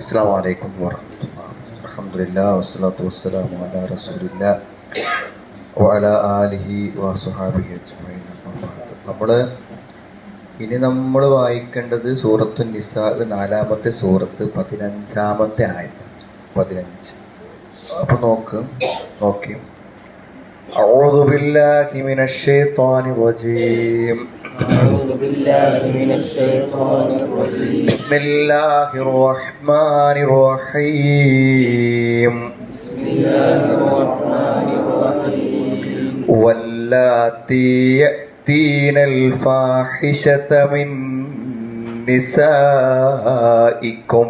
അസ്സലാമു അലൈക്കും വറഹ്മത്തുള്ളാഹി. അൽഹംദുലില്ലാഹി വസ്സലാത്തു വസ്സലാമു അലാ റസൂലില്ലാഹി വഅലാ ആലിഹി വസ്വഹാബിഹി അജ്മഈൻ. നമ്മൾ വായിക്കേണ്ടത് സൂറത്തുൻ നിസാ, 4-ാമത്തെ സൂറത്ത്, 15-ാമത്തെ ആയത്ത്. 15. അപ്പോൾ നോക്കി. أعوذ بالله من الشيطان الرجيم. بسم الله الرحمن الرحيم. واللاتي يأتين الفاحشة من نسائكم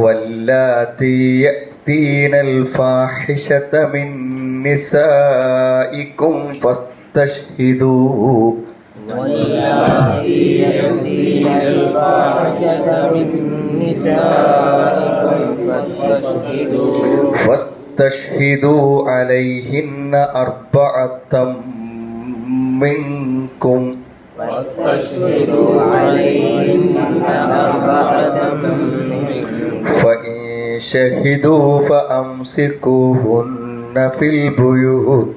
واللاتي يأتين الفاحشة من نسائكم فاستشهدوا فاستشهدوا عليهن أربعة منكم فإن شهدوا فأمسكوهن في البيوت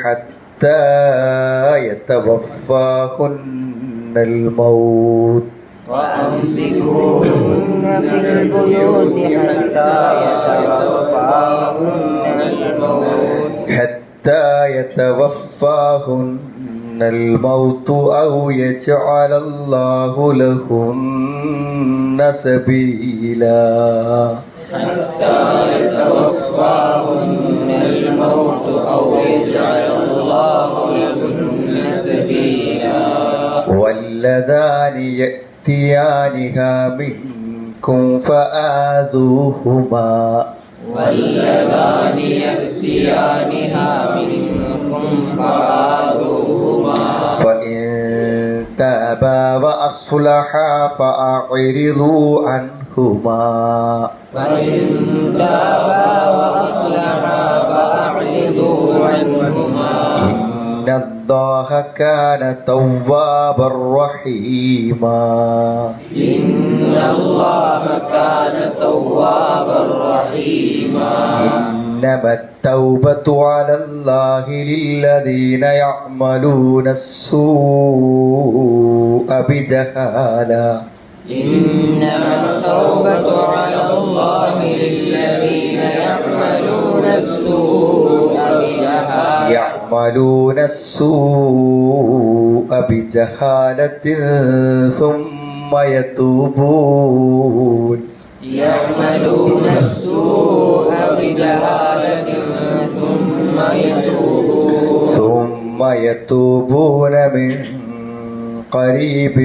حتى يتوفاهن الموت أو يجعل الله لهن سبيلا. واللذان يأتيانها منكم فآذوهما فإن تابا وأصلحا فأعرضوا عنهما إن الله كان توابا رحيما. إنما التوبة على الله للذين يعملون السوء بجهالة ثم يتوبون من قريب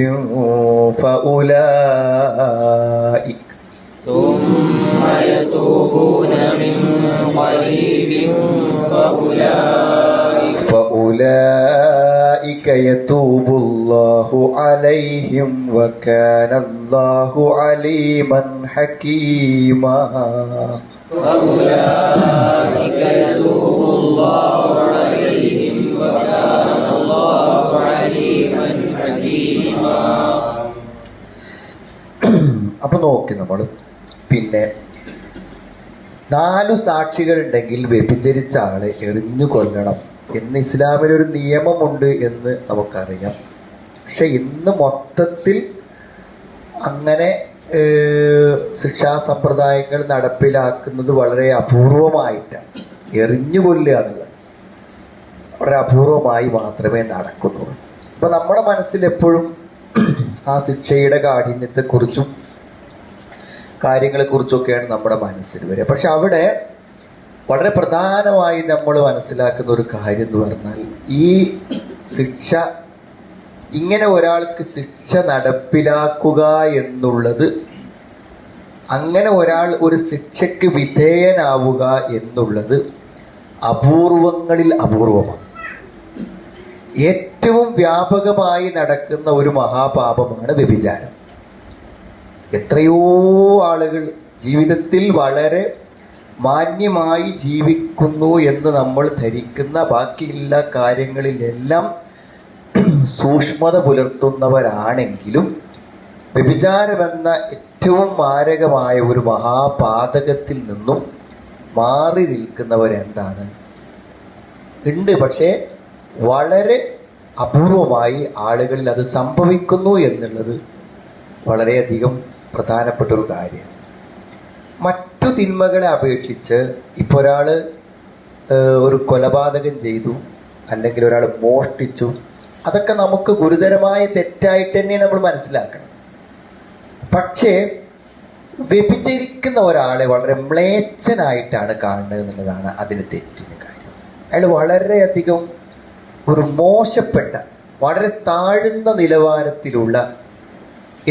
فأولئك يتوب الله عليهم وكان الله عليما حكيما. അപ്പൊ നോക്കി നമ്മൾ പിന്നെ 4 സാക്ഷികളുണ്ടെങ്കിൽ വ്യഭിചരിച്ച ആളെ എറിഞ്ഞു കൊല്ലണം എന്ന് ഇസ്ലാമിലൊരു നിയമമുണ്ട് എന്ന് നമുക്കറിയാം. പക്ഷെ ഇന്ന് മൊത്തത്തിൽ അങ്ങനെ ശിക്ഷാ സമ്പ്രദായങ്ങൾ നടപ്പിലാക്കുന്നത് വളരെ അപൂർവമായിട്ടാണ്. എറിഞ്ഞു കൊല്ലുക എന്നുള്ളത് വളരെ അപൂർവമായി മാത്രമേ നടക്കുന്നുള്ളൂ. അപ്പോൾ നമ്മുടെ മനസ്സിൽ എപ്പോഴും ആ ശിക്ഷയുടെ കാഠിന്യത്തെക്കുറിച്ചും കാര്യങ്ങളെക്കുറിച്ചൊക്കെയാണ് നമ്മുടെ മനസ്സിൽ വരിക. പക്ഷെ അവിടെ വളരെ പ്രധാനമായി നമ്മൾ മനസ്സിലാക്കുന്ന ഒരു കാര്യം എന്ന് പറഞ്ഞാൽ, ഈ ശിക്ഷ, ഇങ്ങനെ ഒരാൾക്ക് ശിക്ഷ നടപ്പിലാക്കുക എന്നുള്ളത്, അങ്ങനെ ഒരാൾ ഒരു ശിക്ഷയ്ക്ക് വിധേയനാവുക എന്നുള്ളത് അപൂർവങ്ങളിൽ അപൂർവമാണ്. ഏറ്റവും വ്യാപകമായി നടക്കുന്ന ഒരു മഹാപാപമാണ് വ്യഭിചാരം. എത്രയോ ആളുകൾ ജീവിതത്തിൽ വളരെ മാന്യമായി ജീവിക്കുന്നു എന്ന് നമ്മൾ ധരിക്കുന്ന ബാക്കിയുള്ള കാര്യങ്ങളിലെല്ലാം സൂക്ഷ്മത പുലർത്തുന്നവരാണെങ്കിലും വ്യഭിചാരമെന്ന ഏറ്റവും മാരകമായ ഒരു മഹാപാതകത്തിൽ നിന്നും മാറി നിൽക്കുന്നവരെന്താണ് ഉണ്ട്. പക്ഷേ വളരെ അപൂർവമായി ആളുകളിൽ അത് സംഭവിക്കുന്നു എന്നുള്ളത് വളരെയധികം പ്രധാനപ്പെട്ട ഒരു കാര്യമാണ്. മറ്റു തിന്മകളെ അപേക്ഷിച്ച് ഇപ്പോൾ ഒരാൾ ഒരു കൊലപാതകം ചെയ്തു, അല്ലെങ്കിൽ ഒരാൾ മോഷ്ടിച്ചു, അതൊക്കെ നമുക്ക് ഗുരുതരമായ തെറ്റായിട്ട് തന്നെയാണ് നമ്മൾ മനസ്സിലാക്കണം. പക്ഷേ വ്യഭിചരിക്കുന്ന ഒരാളെ വളരെ മ്ലേച്ഛനായിട്ടാണ് കാണുന്നത് എന്നുള്ളതാണ് അതിന് തെറ്റിന് കാര്യം. അയാൾ വളരെയധികം ഒരു മോശപ്പെട്ട, വളരെ താഴ്ന്ന നിലവാരത്തിലുള്ള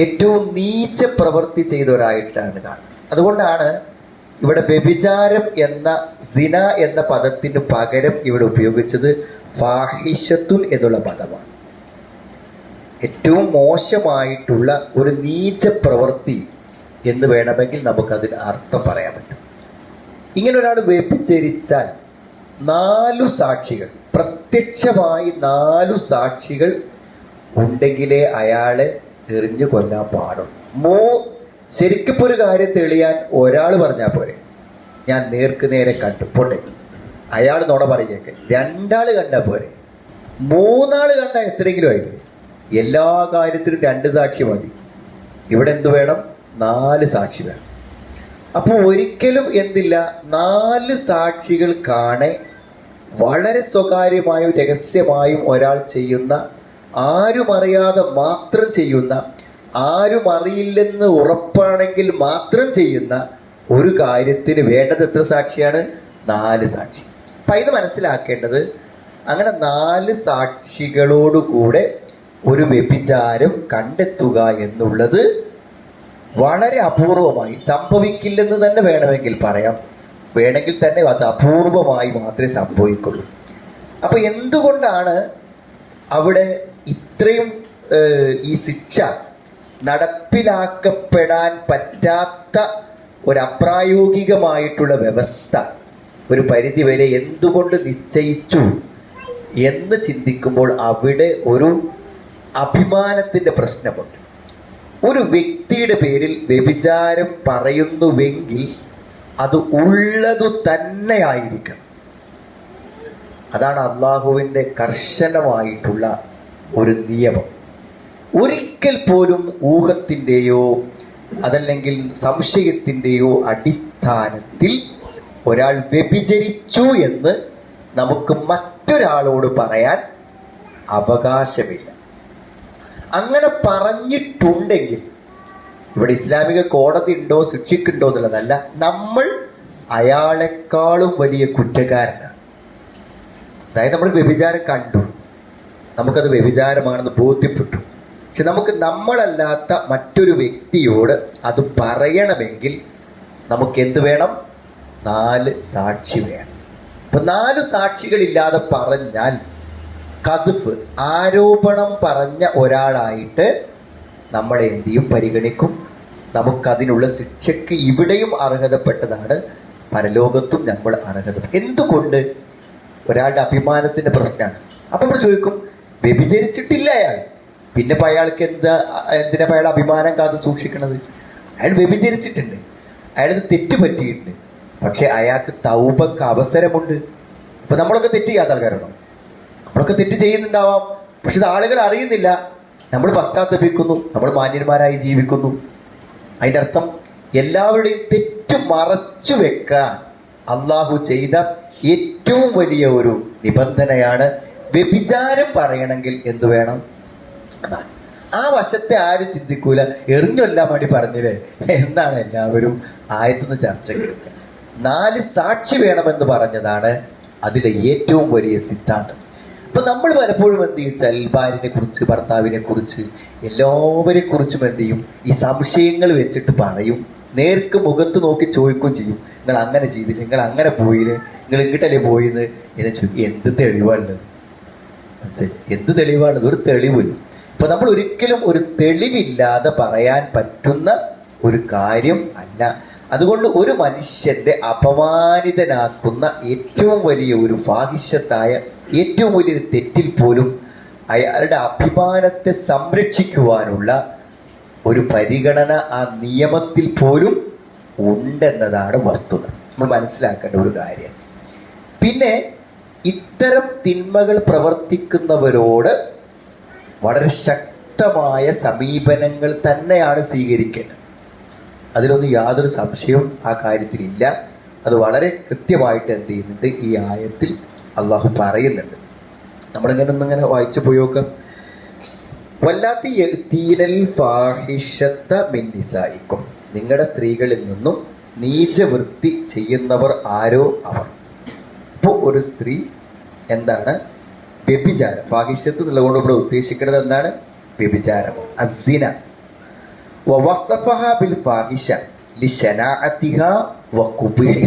ഏറ്റവും നീച്ച പ്രവൃത്തി ചെയ്തവരായിട്ടാണ് കാണുന്നത്. അതുകൊണ്ടാണ് ഇവിടെ വ്യഭിചാരം എന്ന സിന എന്ന പദത്തിന് പകരം ഇവിടെ ഉപയോഗിച്ചത് ഫാഹിഷത്തുൻ എന്നുള്ള പദമാണ്. ഏറ്റവും മോശമായിട്ടുള്ള ഒരു നീച്ച പ്രവൃത്തി എന്ന് വേണമെങ്കിൽ നമുക്കതിന് അർത്ഥം പറയാൻ പറ്റും. ഇങ്ങനെ ഒരാൾ വ്യഭിചരിച്ചാൽ 4 സാക്ഷികൾ, പ്രത്യക്ഷമായി 4 സാക്ഷികൾ ഉണ്ടെങ്കിലേ അയാളെ എറിഞ്ഞു കൊല്ലാൻ പാടുള്ളൂ. ശരിക്കിപ്പോൾ ഒരു കാര്യം തെളിയാൻ ഒരാൾ പറഞ്ഞാൽ പോരെ, ഞാൻ നേർക്ക് നേരെ കണ്ടു പോട്ടെ, അയാൾ നുണ പറയേക്ക്. 2 ആൾ കണ്ടാൽ പോരെ, 3 ആൾ കണ്ടാൽ എത്രയെങ്കിലും ആയില്ലേ? എല്ലാ കാര്യത്തിലും 2 സാക്ഷി മതി. ഇവിടെ എന്ത് വേണം? 4 സാക്ഷി വേണം. അപ്പോൾ ഒരിക്കലും എന്തില്ല, 4 സാക്ഷികൾ കാണെ വളരെ സ്വകാര്യമായും രഹസ്യമായും ഒരാൾ ചെയ്യുന്ന, ആരും അറിയാതെ മാത്രം ചെയ്യുന്ന, ആരും അറിയില്ലെന്ന് ഉറപ്പാണെങ്കിൽ മാത്രം ചെയ്യുന്ന ഒരു കാര്യത്തിന് വേണ്ടത് എത്ര സാക്ഷിയാണ്? 4 സാക്ഷി. അപ്പം ഇത് മനസ്സിലാക്കേണ്ടത്, അങ്ങനെ 4 സാക്ഷികളോടുകൂടെ ഒരു വ്യഭിചാരം കണ്ടെത്തുക എന്നുള്ളത് വളരെ അപൂർവമായി, സംഭവിക്കില്ലെന്ന് തന്നെ വേണമെങ്കിൽ പറയാം, വേണമെങ്കിൽ തന്നെ അത് അപൂർവമായി മാത്രമേ സംഭവിക്കുള്ളൂ. അപ്പോൾ എന്തുകൊണ്ടാണ് അവിടെ ഇത്രയും ഈ ശിക്ഷ നടപ്പിലാക്കപ്പെടാൻ പറ്റാത്ത ഒരു അപ്രായോഗികമായിട്ടുള്ള വ്യവസ്ഥ ഒരു പരിധിവരെ എന്തുകൊണ്ട് നിശ്ചയിച്ചു എന്ന് ചിന്തിക്കുമ്പോൾ അവിടെ ഒരു അഭിമാനത്തിൻ്റെ പ്രശ്നമുണ്ട്. ഒരു വ്യക്തിയുടെ പേരിൽ വ്യഭിചാരം പറയുന്നുവെങ്കിൽ അത് ഉള്ളതു തന്നെയായിരിക്കണം. അതാണ് അള്ളാഹുവിൻ്റെ കർശനമായിട്ടുള്ള ഒരു നിയമം. ഒരിക്കൽ പോലും ഊഹത്തിൻ്റെയോ അതല്ലെങ്കിൽ സംശയത്തിൻ്റെയോ അടിസ്ഥാനത്തിൽ ഒരാൾ വ്യഭിചരിച്ചു എന്ന് നമുക്ക് മറ്റൊരാളോട് പറയാൻ അവകാശമില്ല. അങ്ങനെ പറഞ്ഞിട്ടുണ്ടെങ്കിൽ ഇവിടെ ഇസ്ലാമിക കോടതി ഉണ്ടോ, ശിക്ഷിക്കുണ്ടോ എന്നുള്ളതല്ല, നമ്മൾ അയാളെക്കാളും വലിയ കുറ്റക്കാരനാണ്. അതായത് നമ്മൾ വ്യഭിചാരം കണ്ടു, നമുക്കത് വ്യഭിചാരമാണെന്ന് ബോധ്യപ്പെട്ടു, പക്ഷെ നമുക്ക് നമ്മളല്ലാത്ത മറ്റൊരു വ്യക്തിയോട് അത് പറയണമെങ്കിൽ നമുക്ക് എന്ത് വേണം? 4 സാക്ഷി വേണം. അപ്പം 4 സാക്ഷികളില്ലാതെ പറഞ്ഞാൽ ഖദ്ഫ്, ആരോപണം പറഞ്ഞ ഒരാളായിട്ട് നമ്മളെ എന്ത് ചെയ്യും? പരിഗണിക്കും. നമുക്കതിനുള്ള ശിക്ഷയ്ക്ക് ഇവിടെയും അർഹതപ്പെട്ടതാണ്, പരലോകത്തും നമ്മൾ അർഹത. എന്തുകൊണ്ട്? ഒരാളുടെ അഭിമാനത്തിൻ്റെ പ്രശ്നമാണ്. അപ്പം നമ്മൾ ചോദിക്കും, വ്യഭിചരിച്ചിട്ടില്ല അയാൾ, പിന്നെ ഇപ്പം അയാൾക്ക് എന്തിനാ അയാൾ അഭിമാനം കാത്ത് സൂക്ഷിക്കണത്? അയാൾ വ്യഭിചരിച്ചിട്ടുണ്ട്, അയാൾക്ക് തെറ്റ് പറ്റിയിട്ടുണ്ട്, പക്ഷെ അയാൾക്ക് തൗബക്ക് അവസരമുണ്ട്. ഇപ്പം നമ്മളൊക്കെ തെറ്റ് ചെയ്യാത്ത ആൾക്കാരാണോ? നമ്മളൊക്കെ തെറ്റ് ചെയ്യുന്നുണ്ടാവാം, പക്ഷെ ഇത് ആളുകൾ അറിയുന്നില്ല. നമ്മൾ പശ്ചാത്തപിക്കുന്നു, നമ്മൾ മാന്യന്മാരായി ജീവിക്കുന്നു. അതിൻ്റെ അർത്ഥം എല്ലാവരുടെയും തെറ്റ് മറച്ചു വെക്കാൻ അള്ളാഹു ചെയ്ത ഏറ്റവും വലിയ ഒരു നിബന്ധനയാണ് വ്യഭിചാരം പറയണമെങ്കിൽ എന്ത് വേണം? ആ വശത്തെ ആരും ചിന്തിക്കൂല. എറിഞ്ഞൊല്ലാൻ വേണ്ടി പറഞ്ഞില്ലേ എന്നാണ് എല്ലാവരും ആയത്തുനിന്ന് ചർച്ചയ്ക്ക് എടുക്കുക. 4 സാക്ഷി വേണമെന്ന് പറഞ്ഞതാണ് അതിലെ ഏറ്റവും വലിയ സിദ്ധാന്തം. ഇപ്പം നമ്മൾ പലപ്പോഴും എന്ത് ചോദിച്ചാൽ ഭാര്യനെ കുറിച്ച്, ഭർത്താവിനെ കുറിച്ച്, എല്ലാവരെ കുറിച്ചും എന്ത് ചെയ്യും? ഈ സംശയങ്ങൾ വെച്ചിട്ട് പറയും, നേർക്ക് മുഖത്ത് നോക്കി ചോദിക്കുകയും ചെയ്യും. നിങ്ങൾ അങ്ങനെ ചെയ്തില്ല, നിങ്ങൾ അങ്ങനെ പോയില്ല, നിങ്ങൾ ഇങ്ങോട്ടല്ലേ പോയിന്ന് എന്ന് ചോദിക്കും. എന്ത് തെളിവാണുള്ളത്? മനസ്സിലായി? എന്ത് തെളിവാണുള്ളത്? ഒരു തെളിവില്ല. ഇപ്പം നമ്മൾ ഒരിക്കലും ഒരു തെളിവില്ലാതെ പറയാൻ പറ്റുന്ന ഒരു കാര്യം അല്ല. അതുകൊണ്ട് ഒരു മനുഷ്യന്റെ അപമാനിതനാക്കുന്ന ഏറ്റവും വലിയ ഒരു ഫാഹിഷത്തായ ഏറ്റവും വലിയൊരു തെറ്റിൽ പോലും അയാളുടെ അഭിമാനത്തെ സംരക്ഷിക്കുവാനുള്ള ഒരു പരിഗണന ആ നിയമത്തിൽ പോലും ഉണ്ടെന്നതാണ് വസ്തുത. നമ്മൾ മനസ്സിലാക്കേണ്ട ഒരു കാര്യം. പിന്നെ ഇത്തരം തിന്മകൾ പ്രവർത്തിക്കുന്നവരോട് വളരെ ശക്തമായ സമീപനങ്ങൾ തന്നെയാണ് സ്വീകരിക്കേണ്ടത്. അതിലൊന്നും യാതൊരു സംശയവും ആ കാര്യത്തിലില്ല. അത് വളരെ കൃത്യമായിട്ട് എന്ത് ചെയ്യുന്നുണ്ട്, ഈ ആയത്തിൽ അള്ളാഹു പറയുന്നുണ്ട്. നമ്മളിങ്ങനെ ഒന്നിങ്ങനെ വായിച്ചു പോയി നോക്കാം. വല്ലാത്തി യഅ്തീനൽ ഫാഹിഷത മിൻ നിസായിക്കും, നിങ്ങളുടെ സ്ത്രീകളിൽ നിന്നും നീചവൃത്തി ചെയ്യുന്നവർ ആരോ അവർ. ഇപ്പോൾ ഒരു സ്ത്രീ എന്താണ്? വ്യഭിചാരം. ഫാഹിഷത്ത് എന്നുള്ളതുകൊണ്ട് ഇവിടെ ഉദ്ദേശിക്കുന്നത് എന്താണ്? വ്യഭിചാരം. അസ്സിന വവസഫഹ ബിൽ ഫാഹിഷ ലിശനാഅതിഹാ വഖുബിഹ,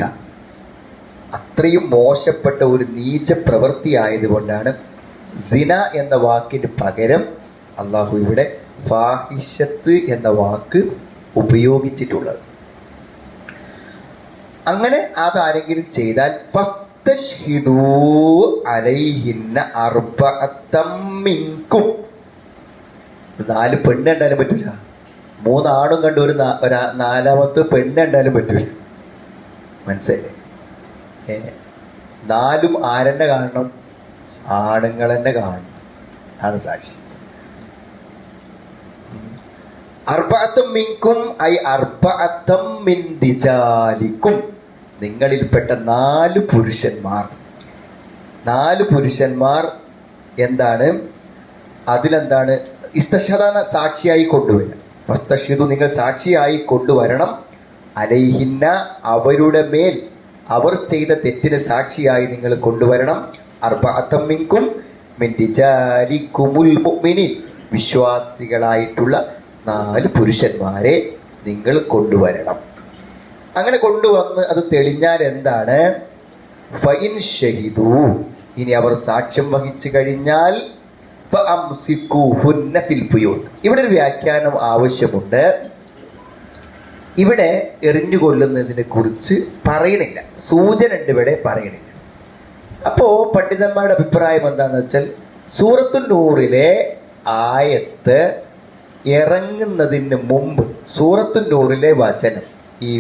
അത്രയും മോശപ്പെട്ട ഒരു നീച പ്രവൃത്തി ആയതുകൊണ്ടാണ് സിന എന്ന വാക്കിന് പകരം അള്ളാഹു ഇവിടെ ഫാഹിഷത്ത് എന്ന വാക്ക് ഉപയോഗിച്ചിട്ടുള്ളത്. അങ്ങനെ അതാരെങ്കിലും ചെയ്താൽ ഫസ്തശ്ഹിദൂ അലൈഹിന്ന അർബഅത്തം മിൻകും, 4 പെണ്ണ് ഉണ്ടായാലും പറ്റൂല, 3 ആണും കണ്ട് ഒരു 4ാമത്തെ പെണ്ണ് ഉണ്ടായാലും പറ്റൂല. മനസ്സിലായില്ലേ? 4ഉം ആരെന്നെ കാണണം? ആണുങ്ങൾ തന്നെ കാണണം. ആണ് സാക്ഷി. അർബഅത്തും മിൻകും ഐ അർബഅത്തം മിൻ റിജാലിക്കും, നിങ്ങളിൽപ്പെട്ട 4 പുരുഷന്മാർ. 4 പുരുഷന്മാർ എന്താണ്? അതിലെന്താണ്? ഇസ്തഷദാന സാക്ഷിയായി കൊണ്ടുവരിക. വസ്തഷിദു, നിങ്ങൾ സാക്ഷിയായി കൊണ്ടുവരണം. അലൈഹിന്ന, അവരുടെ മേൽ, അവർ ചെയ്ത തെറ്റിന് സാക്ഷിയായി നിങ്ങൾ കൊണ്ടുവരണം. അർബഅത്തം മിൻകും മിൻ റിജാലിക്കുമുൽ മുഅ്മിനീൻ, വിശ്വാസികളായിട്ടുള്ള 4 പുരുഷന്മാരെ നിങ്ങൾ കൊണ്ടുവരണം. അങ്ങനെ കൊണ്ടുവന്ന് അത് തെളിഞ്ഞാൽ എന്താണ്? ഫഇൻ ഷഹിദു, ഇനി അവർ സാക്ഷ്യം വഹിച്ചു കഴിഞ്ഞാൽ ഫഅംസികൂഹുന്ന ഫിൽ ബുയൂത്ത്. ഇവിടെ ഒരു വ്യാഖ്യാനം ആവശ്യമുണ്ട്. ഇവിടെ എറിഞ്ഞു കൊല്ലുന്നതിനെ കുറിച്ച് പറയണില്ല, സൂചന ഉണ്ട്, ഇവിടെ പറയണില്ല. അപ്പോൾ പണ്ഡിതന്മാരുടെ അഭിപ്രായം എന്താണെന്ന് വെച്ചാൽ, സൂറത്തുൻ നൂറിലെ ആയത്ത് ഇറങ്ങുന്നതിന് മുമ്പ് സൂറത്തുൻ നൂറിലെ വചനം, ഈ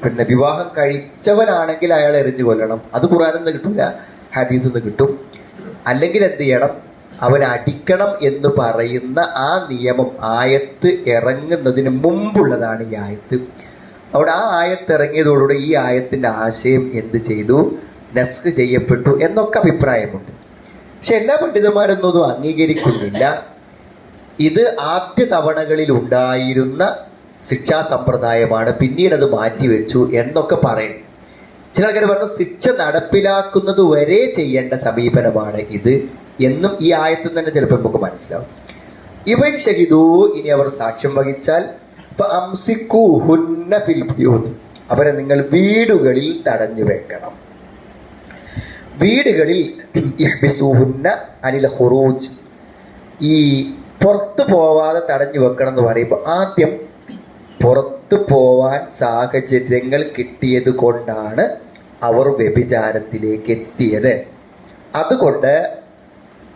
പിന്നെ വിവാഹം കഴിച്ചവനാണെങ്കിൽ അയാൾ എറിഞ്ഞു കൊല്ലണം, അത് ഖുർആനിൽ നിന്ന് കിട്ടില്ല, ഹദീസിൽ നിന്ന് കിട്ടും. അല്ലെങ്കിൽ എന്ത് ചെയ്യണം? അവൻ അടിക്കണം എന്ന് പറയുന്ന ആ നിയമം ആയത്ത് ഇറങ്ങുന്നതിന് മുമ്പുള്ളതാണ് ഈ ആയത്ത്. അവിടെ ആ ആയത്ത് ഇറങ്ങിയതോടുകൂടി ഈ ആയത്തിൻ്റെ ആശയം എന്ത് ചെയ്തു? നസ്ഖ് ചെയ്യപ്പെട്ടു എന്നൊക്കെ അഭിപ്രായമുണ്ട്. പക്ഷെ എല്ലാ പണ്ഡിതന്മാരൊന്നും അംഗീകരിക്കുന്നില്ല. ഇത് ആദ്യ തവണകളിൽ ഉണ്ടായിരുന്ന ശിക്ഷാ സമ്പ്രദായമാണ്, പിന്നീട് അത് മാറ്റിവെച്ചു എന്നൊക്കെ പറയുന്നു. ചില ആൾക്കാർ പറഞ്ഞു ശിക്ഷ നടപ്പിലാക്കുന്നത് വരെ ചെയ്യേണ്ട സമീപനമാണ് ഇത് എന്നും ഈ ആയത്തിൽ തന്നെ ചിലപ്പോൾ നമുക്ക് മനസ്സിലാവും. ഇവൻ ഷഹിദൂ, ഇനി അവർ സാക്ഷ്യം വഹിച്ചാൽ ഫഅംസികൂഹുന്ന ഫിൽ ബുയൂത്ത്, അവരെ നിങ്ങൾ വീടുകളിൽ തടഞ്ഞു വെക്കണം. വീടുകളിൽ ഇഹ്ബിസൂഹുന്ന അനിൽ ഖുറൂജ്, ഈ പുറത്തു പോവാതെ തടഞ്ഞു വെക്കണം എന്ന് പറയുമ്പോൾ ആദ്യം പുറത്തു പോവാൻ സാഹചര്യങ്ങൾ കിട്ടിയത് കൊണ്ടാണ് അവർ വ്യഭിചാരത്തിലേക്ക് എത്തിയത്. അതുകൊണ്ട്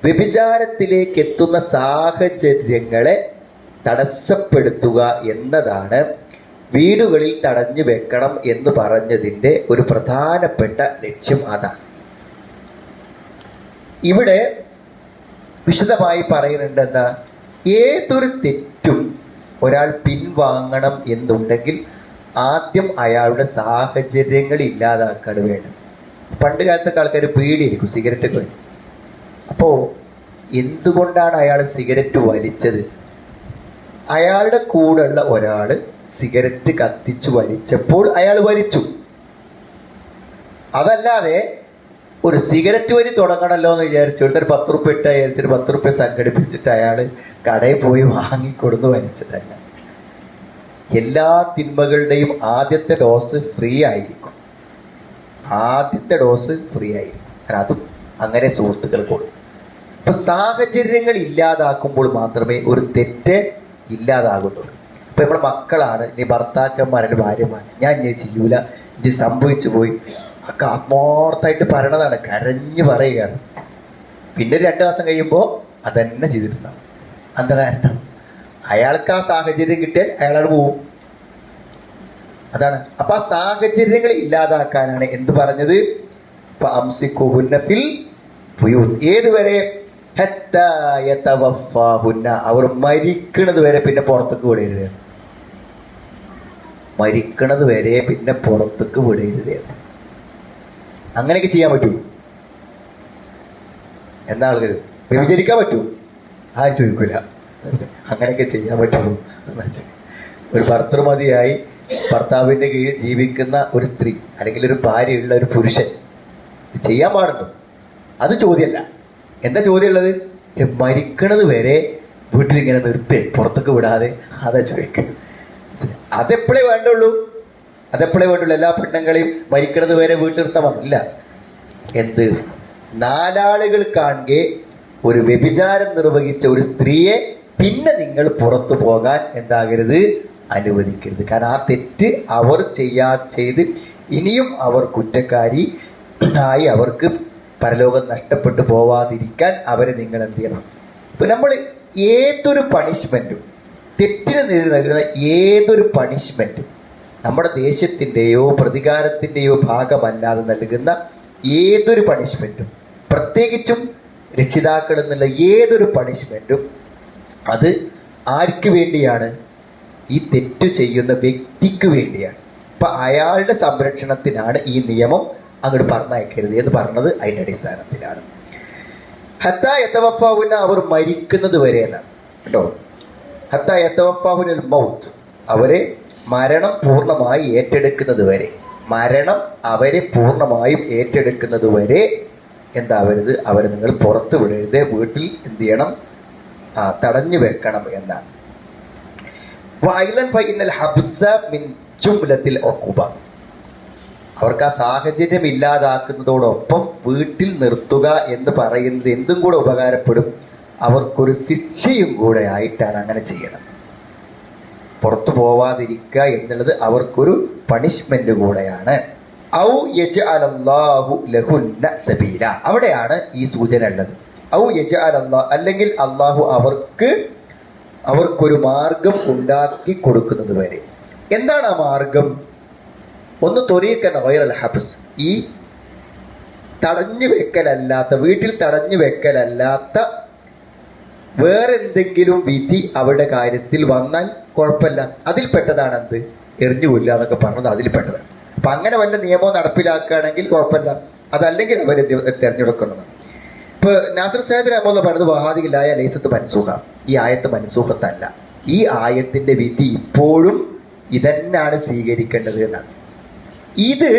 വ്യഭിചാരത്തിലേക്ക് എത്തുന്ന സാഹചര്യങ്ങളെ തടസ്സപ്പെടുത്തുക എന്നതാണ് വീടുകളിൽ തടഞ്ഞു വെക്കണം എന്ന് പറഞ്ഞതിൻ്റെ ഒരു പ്രധാനപ്പെട്ട ലക്ഷ്യം. അതാണ് ഇവിടെ വിശദമായി പറയുന്നുണ്ട്. എന്താ? ഏതൊരു തെറ്റും ഒരാൾ പിൻവാങ്ങണം എന്നുണ്ടെങ്കിൽ ആദ്യം അയാളുടെ സാഹചര്യങ്ങൾ ഇല്ലാതാക്കാണ് വേണ്ടത്. പണ്ട് കാലത്തൊക്കെ ആൾക്കാർ പേടിയായിരിക്കും സിഗരറ്റ് ഒക്കെ. അപ്പോൾ എന്തുകൊണ്ടാണ് അയാൾ സിഗരറ്റ് വലിച്ചത്? അയാളുടെ കൂടെയുള്ള ഒരാൾ സിഗരറ്റ് കത്തിച്ചു വലിച്ചപ്പോൾ അയാൾ വലിച്ചു. അതല്ലാതെ ഒരു സിഗരറ്റ് വലി തുടങ്ങണമല്ലോ എന്ന് വിചാരിച്ചു ഒരുത്തർ 10 റുപ്യ ഇട്ട് വിചാരിച്ചിട്ട് 10 റുപ്യ സംഘടിപ്പിച്ചിട്ട് അയാൾ കടയിൽ പോയി വാങ്ങിക്കൊടുന്ന് വലിച്ചതല്ല. എല്ലാ തിന്മകളുടെയും ആദ്യത്തെ ഡോസ് ഫ്രീ ആയിരിക്കും. ആദ്യത്തെ ഡോസ് ഫ്രീ ആയിരിക്കും. അതും അങ്ങനെ സുഹൃത്തുക്കൾ കൊടുക്കും. അപ്പം സാഹചര്യങ്ങൾ ഇല്ലാതാക്കുമ്പോൾ മാത്രമേ ഒരു തെറ്റ് ഇല്ലാതാകുന്നുള്ളൂ. ഇപ്പം നമ്മുടെ മക്കളാണ്, ഇനി ഭർത്താക്കന്മാരല്ല ഭാര്യമാർ, ഞാൻ ഇനി ചെയ്യൂല, ഇത് സംഭവിച്ചു പോയി ഒക്കെ ആത്മാർത്ഥമായിട്ട് പറയണതാണ്, കരഞ്ഞു പറയുകയാണ്. പിന്നെ 2 മാസം കഴിയുമ്പോൾ അതന്നെ ചെയ്തിട്ടുണ്ടാവും. എന്താ കാരണം? അയാൾക്ക് ആ സാഹചര്യം കിട്ടിയാൽ അയാളോട് പോവും. അതാണ്. അപ്പൊ ആ സാഹചര്യങ്ങൾ ഇല്ലാതാക്കാനാണ് എന്ത് പറഞ്ഞത്? ഏതുവരെ? അവർ മരിക്കണത് വരെ പിന്നെ പുറത്തേക്ക് വിടരുത്. മരിക്കണത് വരെ പിന്നെ പുറത്തേക്ക് വിടരുത്. അങ്ങനെയൊക്കെ ചെയ്യാൻ പറ്റൂ? എന്താ ആളുകൾ വ്യഭിചരിക്കാൻ പറ്റൂ? ആരും ചോദിക്കൂല. അങ്ങനെയൊക്കെ ചെയ്യാൻ പറ്റുള്ളൂ. ഒരു ഭർത്തൃമതിയായി ഭർത്താവിൻ്റെ കീഴിൽ ജീവിക്കുന്ന ഒരു സ്ത്രീ അല്ലെങ്കിൽ ഒരു ഭാര്യയുള്ള ഒരു പുരുഷൻ ഇത് ചെയ്യാൻ പാടുണ്ടോ? അത് ചോദ്യമല്ല. എന്താ ചോദ്യമുള്ളത്? മരിക്കണത് വരെ വീട്ടിലിങ്ങനെ നിർത്തേ, പുറത്തേക്ക് വിടാതെ. അതാ ചോദിക്കുക. അതെപ്പോഴേ വേണ്ടുള്ളൂ. എല്ലാ പെണ്ണുങ്ങളെയും മരിക്കണത് വരെ വീട്ടിൽ നിർത്താൻ പാടില്ല. എന്ത്? 4 ആളുകൾ കാണുകെ ഒരു വ്യഭിചാരം നിർവഹിച്ച ഒരു സ്ത്രീയെ പിന്നെ നിങ്ങൾ പുറത്തു പോകാൻ എന്താകരുത്? അനുവദിക്കരുത്. കാരണം ആ തെറ്റ് അവർ ചെയ്ത് ഇനിയും അവർ കുറ്റക്കാരി ആയി അവർക്ക് പരലോകം നഷ്ടപ്പെട്ടു പോവാതിരിക്കാൻ അവരെ നിങ്ങൾ എന്ത് ചെയ്യണം? ഇപ്പം നമ്മൾ ഏതൊരു പണിഷ്മെൻറ്റും, തെറ്റിന് നേരെ നൽകുന്ന ഏതൊരു പണിഷ്മെൻറ്റും നമ്മുടെ ദേഷ്യത്തിൻ്റെയോ പ്രതികാരത്തിൻ്റെയോ ഭാഗമല്ലാതെ നൽകുന്ന ഏതൊരു പണിഷ്മെൻറ്റും, പ്രത്യേകിച്ചും രക്ഷിതാക്കൾ എന്നുള്ള ഏതൊരു പണിഷ്മെൻറ്റും, അത് ആർക്ക് വേണ്ടിയാണ്? ഈ തെറ്റു ചെയ്യുന്ന വ്യക്തിക്ക് വേണ്ടിയാണ്. അപ്പം അയാളുടെ സംരക്ഷണത്തിനാണ് ഈ നിയമം അങ്ങോട്ട് പറഞ്ഞയക്കരുത് എന്ന് പറഞ്ഞത് അതിൻ്റെ അടിസ്ഥാനത്തിലാണ്. ഹത്താ യതവഫാഹുന, അവർ മരിക്കുന്നത് വരെ എന്നാണ് കേട്ടോ. ഹത്താ യതവഫാഹുനൽ മൗത്ത്, അവരെ മരണം പൂർണ്ണമായി ഏറ്റെടുക്കുന്നത് വരെ, മരണം അവരെ പൂർണ്ണമായും ഏറ്റെടുക്കുന്നത് വരെ എന്താവരുത്? അവരെ നിങ്ങൾ പുറത്ത് വിടരുത്, വീട്ടിൽ എന്ത് ചെയ്യണം? തടഞ്ഞു വെക്കണം എന്നാണ്. അവർക്ക് ആ സാഹചര്യം ഇല്ലാതാക്കുന്നതോടൊപ്പം വീട്ടിൽ നിർത്തുക എന്ന് പറയുന്നത് എന്തും കൂടെ ഉപകാരപ്പെടും. അവർക്കൊരു ശിക്ഷയും കൂടെ ആയിട്ടാണ് അങ്ങനെ ചെയ്യണം. പുറത്തു പോവാതിരിക്കുക എന്നുള്ളത് അവർക്കൊരു പണിഷ്മെന്റ് കൂടെയാണ്. ഔ യജ്അലല്ലാഹു ലഹുന്ന സബീല, അവിടെയാണ് ഈ സൂചന ഉള്ളത്. ഔ യജ്അലല്ലാഹു, അല്ലെങ്കിൽ അള്ളാഹു അവർക്കൊരു മാർഗം ഉണ്ടാക്കി കൊടുക്കുന്നത് വരെ. എന്താണ് ആ മാർഗം? ഒന്ന് തൊരീഖന ഗൈറൽ ഹബ്സ്, ഈ തടഞ്ഞു വെക്കലല്ലാത്ത, വീട്ടിൽ തടഞ്ഞു വെക്കലല്ലാത്ത വേറെന്തെങ്കിലും വിധി അവരുടെ കാര്യത്തിൽ വന്നാൽ കുഴപ്പമില്ല. അതിൽപ്പെട്ടതാണ് എന്ത്? എറിഞ്ഞു കൊല്ലുക എന്നൊക്കെ പറഞ്ഞത് അതിൽപ്പെട്ടതാണ്. അപ്പം അങ്ങനെ വല്ല നിയമവും നടപ്പിലാക്കുകയാണെങ്കിൽ കുഴപ്പമില്ല. അതല്ലെങ്കിൽ അവർ തിരഞ്ഞെടുക്കണമെന്ന്. ഇപ്പോൾ നാസിർ സയ്യിദ് റഹ്മത്തുള്ളാഹി പറഞ്ഞത് വഹാദിഹിലായ ലൈസത്ത് മൻസൂഖ, ഈ ആയത്ത് മൻസൂഖത്തല്ല. ഈ ആയത്തിൻ്റെ വിധി ഇപ്പോഴും ഇതന്നെയാണ് സ്വീകരിക്കേണ്ടത് എന്നാണ്. ഇത്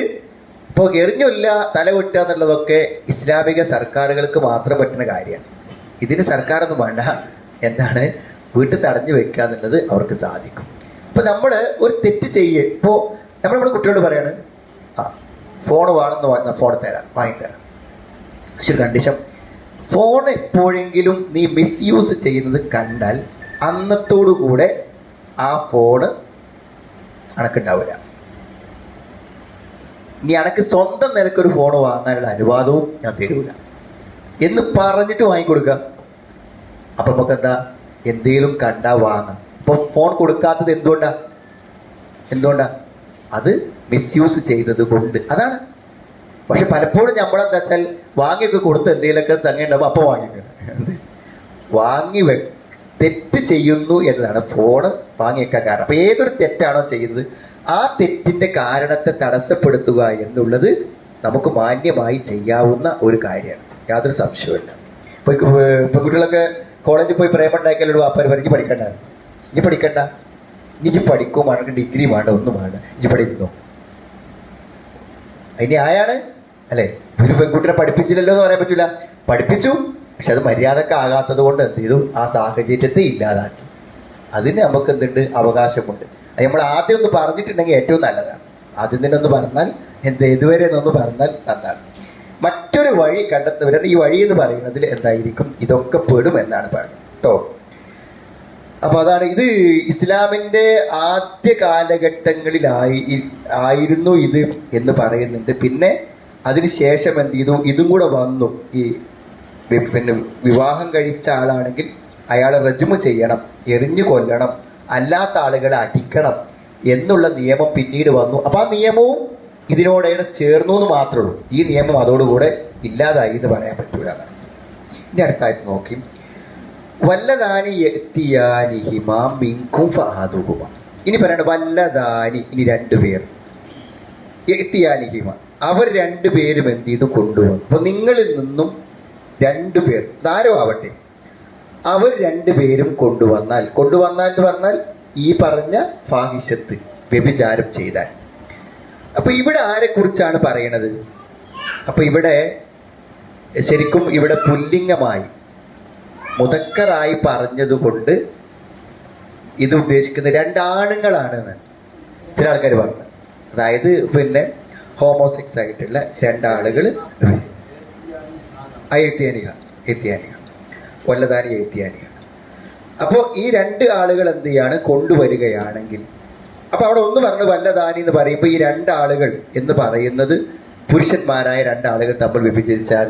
ഇപ്പോൾ എറിഞ്ഞൊല്ല തല വെട്ടുക എന്നുള്ളതൊക്കെ ഇസ്ലാമിക സർക്കാരുകൾക്ക് മാത്രം പറ്റുന്ന കാര്യമാണ്. ഇതിന് സർക്കാരൊന്നും വേണ്ട. എന്താണ്? വീട്ടിൽ തടഞ്ഞു വെക്കുക എന്നുള്ളത് അവർക്ക് സാധിക്കും. ഇപ്പം നമ്മൾ ഒരു തെറ്റ് ചെയ്യുക, ഇപ്പോൾ നമ്മുടെ കുട്ടികളോട് പറയാണ്, ഫോൺ വേണമെന്ന്, ഫോൺ തരാം, വാങ്ങിത്തരാം. പക്ഷെ ഒരു കണ്ടീഷൻ, ഫോൺ എപ്പോഴെങ്കിലും നീ മിസ്യൂസ് ചെയ്യുന്നത് കണ്ടാൽ അന്നത്തോടു കൂടെ ആ ഫോണ് അനക്കുണ്ടാവില്ല. നീ അനക്ക് സ്വന്തം നിലക്കൊരു ഫോൺ വാങ്ങാനുള്ള അനുവാദവും ഞാൻ തരൂല എന്ന് പറഞ്ഞിട്ട് വാങ്ങിക്കൊടുക്കുക. അപ്പം നമുക്ക് എന്താ? എന്തെങ്കിലും കണ്ടാ വാങ്ങാം. അപ്പം ഫോൺ കൊടുക്കാത്തത് എന്തുകൊണ്ടാ? അത് മിസ്യൂസ് ചെയ്തത് കൊണ്ട്, അതാണ്. പക്ഷെ പലപ്പോഴും നമ്മളെന്താ വെച്ചാൽ വാങ്ങിയൊക്കെ കൊടുത്ത് എന്തെങ്കിലുമൊക്കെ തങ്ങേണ്ടാവും, അപ്പോൾ വാങ്ങി തെറ്റ് ചെയ്യുന്നു എന്നതാണ് ഫോണ് വാങ്ങിയേക്കാൻ കാരണം. അപ്പം ഏതൊരു തെറ്റാണോ ചെയ്യുന്നത് ആ തെറ്റിൻ്റെ കാരണത്തെ തടസ്സപ്പെടുത്തുക എന്നുള്ളത് നമുക്ക് മാന്യമായി ചെയ്യാവുന്ന ഒരു കാര്യമാണ്, യാതൊരു സംശയവുമില്ല. ഇപ്പോൾ കുട്ടികളൊക്കെ കോളേജിൽ പോയി പ്രേമം ഉണ്ടാക്കിയാലോ വാപ്പാര് എനിക്ക് പഠിക്കണ്ട, ഇനി പഠിക്കണ്ട, ഇനി പഠിക്കും വേണ്ട, ഡിഗ്രി വേണ്ട, ഒന്നും വേണ്ട, ഇനി പഠിക്കുന്നോ? അതിന് ആയാണ് അല്ലേ? ഒരു പെൺകുട്ടിനെ പഠിപ്പിച്ചില്ലല്ലോ എന്ന് പറയാൻ പറ്റില്ല. പഠിപ്പിച്ചു, പക്ഷെ അത് മര്യാദക്ക് ആകാത്തത് കൊണ്ട് എന്ത് ചെയ്തു? ആ സാഹചര്യത്തെ ഇല്ലാതാക്കി. അതിന് നമുക്ക് എന്തുണ്ട്? അവകാശമുണ്ട്. അത് നമ്മൾ ആദ്യം ഒന്ന് പറഞ്ഞിട്ടുണ്ടെങ്കിൽ ഏറ്റവും നല്ലതാണ്. ആദ്യം തന്നെ ഒന്ന് പറഞ്ഞാൽ ഇതുവരെ എന്നൊന്ന് പറഞ്ഞാൽ നന്നാണ്. മറ്റൊരു വഴി കണ്ടെത്തുന്നവരാണ്. ഈ വഴി എന്ന് പറയുന്നതിൽ എന്തായിരിക്കും? ഇതൊക്കെ പെടും എന്നാണ് പറയുന്നത് കേട്ടോ. അപ്പൊ അതാണ് ഇത്. ഇസ്ലാമിന്റെ ആദ്യ കാലഘട്ടങ്ങളിലായിരുന്നു ഇത് എന്ന് പറയുന്നുണ്ട്. പിന്നെ അതിനുശേഷം എന്ത് ചെയ്തു, ഇതും കൂടെ വന്നു. ഈ പിന്നെ വിവാഹം കഴിച്ച ആളാണെങ്കിൽ അയാളെ റജ്മ് ചെയ്യണം, എറിഞ്ഞു കൊല്ലണം, അല്ലാത്ത ആളുകളെ അടിക്കണം എന്നുള്ള നിയമം പിന്നീട് വന്നു. അപ്പൊ ആ നിയമവും ഇതിനോടെ ചേർന്നു എന്ന് മാത്രമേ ഉള്ളൂ. ഈ നിയമം അതോടുകൂടെ ഇല്ലാതായി എന്ന് പറയാൻ പറ്റൂല. ഇനി അടുത്തായിട്ട് നോക്കി, വല്ലദാനി യഅ്തിയാനിഹിമ മിൻകും ഫആദുഹുമ. ഇനി പറയണ്ട വല്ലദാനി, ഇനി രണ്ടുപേർ, യഅ്തിയാനിഹിമ, അവർ രണ്ടുപേരും എന്ത് ചെയ്തു, കൊണ്ടുവന്നു. അപ്പൊ നിങ്ങളിൽ നിന്നും രണ്ടുപേർ, ആരോ ആവട്ടെ, അവർ രണ്ടുപേരും കൊണ്ടുവന്നാൽ എന്ന് പറഞ്ഞാൽ ഈ പറഞ്ഞ ഫാഹിഷത്ത്, വ്യഭിചാരം ചെയ്താൽ. അപ്പൊ ഇവിടെ ആരെക്കുറിച്ചാണ് പറയണത്? അപ്പൊ ഇവിടെ ശരിക്കും ഇവിടെ പുല്ലിംഗമായി മുദക്കറായി പറഞ്ഞതുകൊണ്ട് ഇത് ഉദ്ദേശിക്കുന്നത് രണ്ടാണുങ്ങളാണെന്ന് ചില ആൾക്കാർ പറഞ്ഞു. അതായത് പിന്നെ ഹോമോസെക്സ് ആയിട്ടുള്ള രണ്ടാളുകൾ, എത്തിയാനിക വല്ലദാനി എത്തിയാനിക. അപ്പോൾ ഈ രണ്ട് ആളുകൾ എന്ത് ചെയ്യാണ്, കൊണ്ടുവരികയാണെങ്കിൽ, അപ്പൊ അവിടെ ഒന്ന് പറഞ്ഞു വല്ലദാനി എന്ന് പറയുമ്പോൾ ഈ രണ്ടാളുകൾ എന്ന് പറയുന്നത് പുരുഷന്മാരായ രണ്ടാളുകൾ തമ്മിൽ വ്യഭിചരിച്ചാൽ.